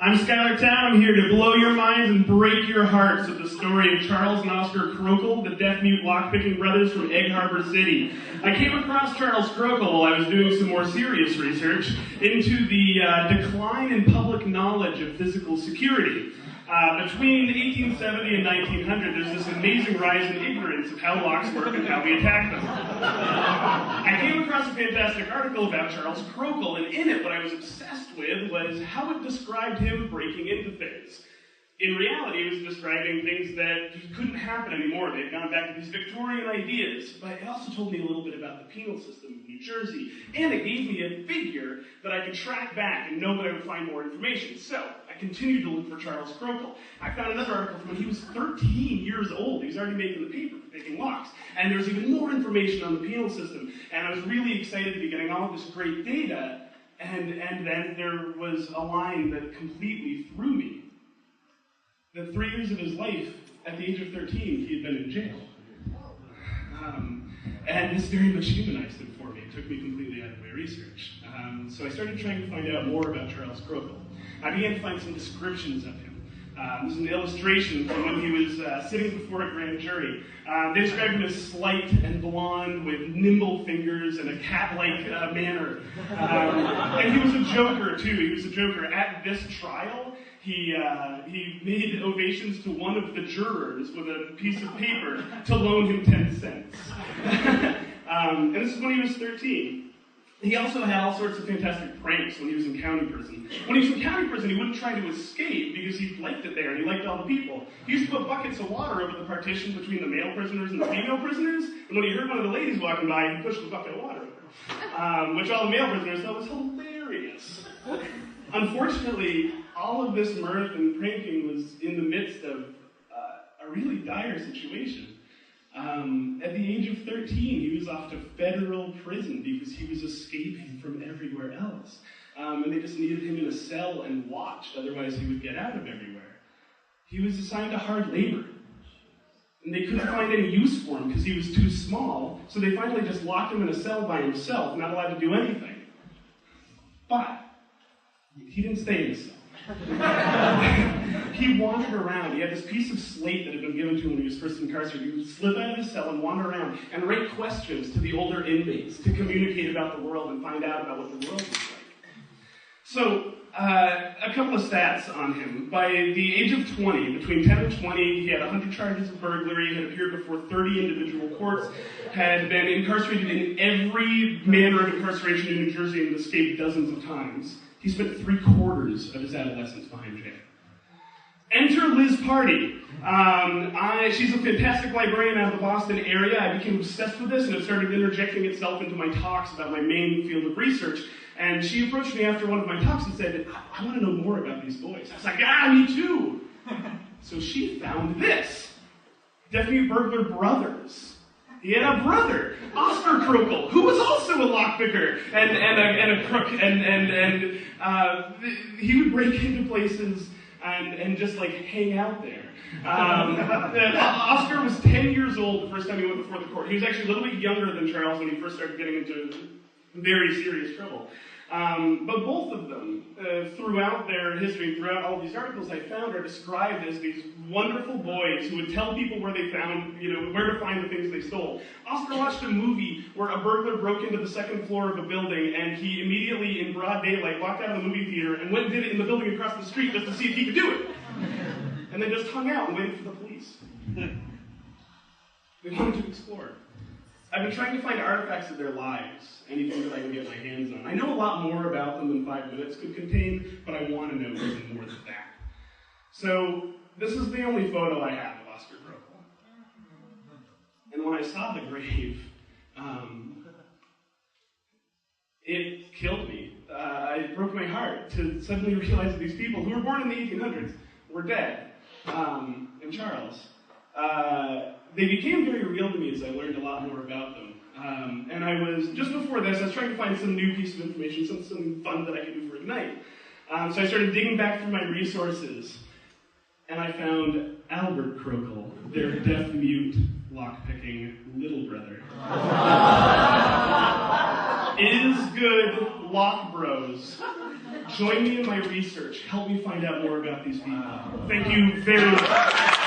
I'm Skylar Town. I'm here to blow your minds and break your hearts with the story of Charles and Oscar Kroekels, the deaf-mute lockpicking brothers from Egg Harbor City. I came across Charles Kroekels while I was doing some more serious research into the decline in public knowledge of physical security. Between 1870 and 1900, there's this amazing rise in ignorance of how locks work and how we attack them. I came across a fantastic article about Charles Kroekels, and in it, what I was obsessed with was how it described him breaking into things. In reality, it was describing things that couldn't happen anymore. They'd gone back to these Victorian ideas. But it also told me a little bit about the penal system of New Jersey. And it gave me a figure that I could track back and know that I would find more information. So I continued to look for Charles Kroekels. I found another article from when he was 13 years old. He was already making the paper for picking locks. And there was even more information on the penal system. And I was really excited to be getting all of this great data. And then there was a line that completely threw me. That 3 years of his life, at the age of 13, he had been in jail. And this very much humanized him for me. It took me completely out of my research. So I started trying to find out more about Charles Kroekels. I began to find some descriptions of him. This is an illustration from when he was sitting before a grand jury. They described him as slight and blonde with nimble fingers and a cat-like manner. And he was a joker, too. He was a joker. At this trial, he made ovations to one of the jurors with a piece of paper to loan him 10 cents. And this is when he was 13. He also had all sorts of fantastic pranks when he was in county prison. When he was in county prison, he wouldn't try to escape because he liked it there and he liked all the people. He used to put buckets of water over the partition between the male prisoners and the female prisoners, and when he heard one of the ladies walking by, he pushed the bucket of water over, which all the male prisoners thought was hilarious. Unfortunately, all of this mirth and pranking was in the midst of a really dire situation. At the age of 13, he was off to federal prison because he was escaping from everywhere else. And they just needed him in a cell and watched, otherwise he would get out of everywhere. He was assigned to hard labor. And they couldn't find any use for him because he was too small, so they finally just locked him in a cell by himself, not allowed to do anything. But he didn't stay in the cell. He wandered around. He had this piece of slate that had been given to him when he was first incarcerated. He would slip out of his cell and wander around and write questions to the older inmates to communicate about the world and find out about what the world was like. So, a couple of stats on him. By the age of 20, between 10 and 20, he had 100 charges of burglary, had appeared before 30 individual courts, had been incarcerated in every manner of incarceration in New Jersey and escaped dozens of times. He spent 3/4 of his adolescence behind jail. Enter Liz Party. She's a fantastic librarian out of the Boston area. I became obsessed with this, and it started interjecting itself into my talks about my main field of research. And she approached me after one of my talks and said, I want to know more about these boys. I was like, me too. So she found this. Deaf-mute burglar brothers. He had a brother, Oscar Kroekels, who was also a lockpicker and a crook, and he would break into places and just like hang out there. Oscar was 10 years old the first time he went before the court. He was actually a little bit younger than Charles when he first started getting into very serious trouble. But both of them, throughout their history, throughout all of these articles I found, are described as these wonderful boys who would tell people where they found, where to find the things they stole. Oscar watched a movie where a burglar broke into the second floor of a building, and he immediately, in broad daylight, walked out of the movie theater and went and did it in the building across the street just to see if he could do it. And then just hung out and waited for the police. They wanted to explore. I've been trying to find artifacts of their lives, anything that I can get my hands on. I know a lot more about them than 5 minutes could contain, but I want to know even more than that. So, this is the only photo I have of Oscar Kroekels. And when I saw the grave, it killed me. It broke my heart to suddenly realize that these people who were born in the 1800s were dead. And Charles. They became very real to me as I learned a lot more about them. And I was, just before this, I was trying to find some new piece of information, something fun that I could do for tonight. So I started digging back through my resources, and I found Albert Kroekels, their deaf-mute, lock-picking little brother. Is good lock bros. Join me in my research. Help me find out more about these people. Thank you very much.